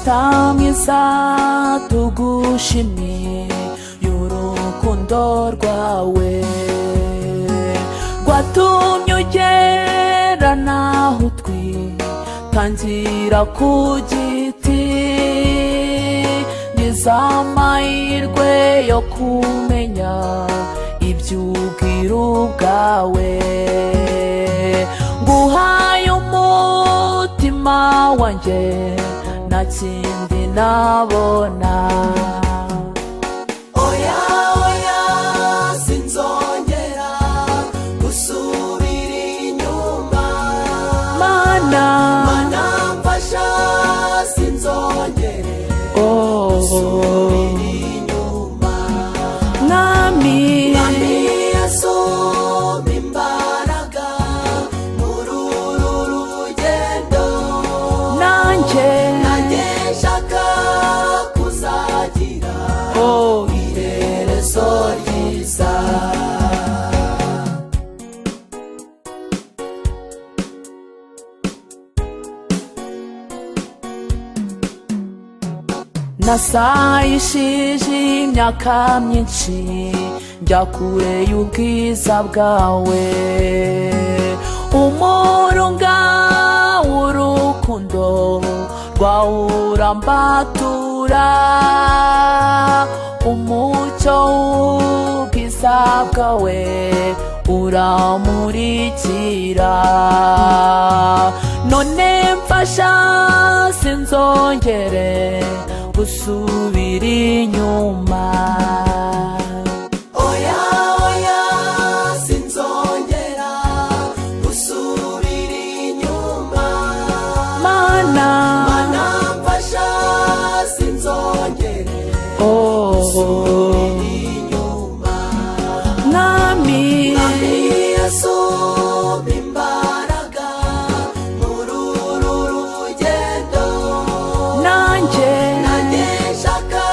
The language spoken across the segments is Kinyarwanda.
data mwiza tugushimiye y'urukundo rwawe rwatumye ugera naho twitangira ku giti ngize amahirwe yo kumenya iby'ubwiru bwawe nguhaye umutima wanjye nta kindi nabona oya oya sinzongera gusubira inyuma mana mfasha sinzongere gusubira inyuma mwami yasumba imbaraga muri uru rugendo nanjye nshaka kuzagira iherezo ryiza nasayishije imyaka myinshi njya kure y'ubwiza bwawe umurunga w'urukundo rwawe urambatura umucyo w'ubwiza bwawe uramurikira none mfasha sinzongere gusubira inyuma oya oya sinzongera gusubira inyuma mana mfasha sinzongere gusubira inyuma mwami yasumba imbaraga muri uru rugendo nanjye nshaka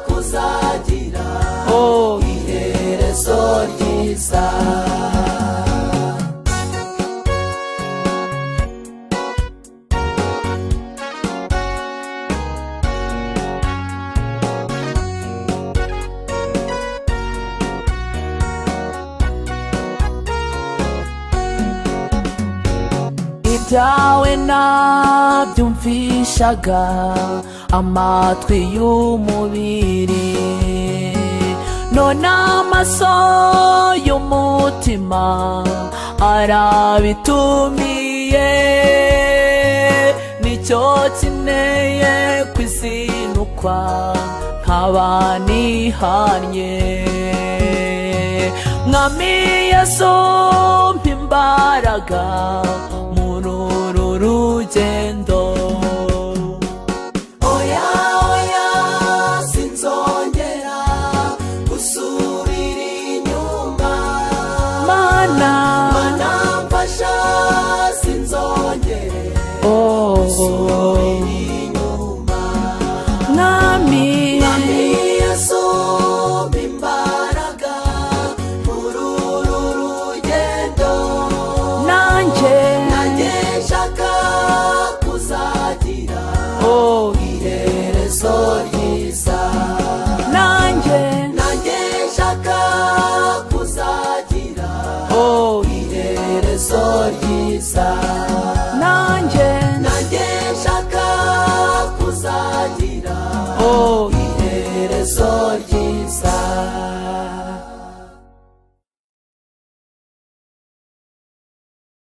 kuzagira iherezo ryiza ibyawe nabyumvishaga amatwi y'umubiri none amaso y'umutima arabitumiye nicyo kineye kwizinukwa nkaba nihanye mwami yasumba imbaraga muri uru rugendo oya oya sinzongera gusubira inyuma mana mfasha sinzongere gusubira inyuma mwami yasumba imbaraga muri uru rugendo nanjye nshaka kuzagira iherezo ryiza nanjye nshaka kuzagira iherezo ryiza nanjye nshaka kuzagira iherezo ryiza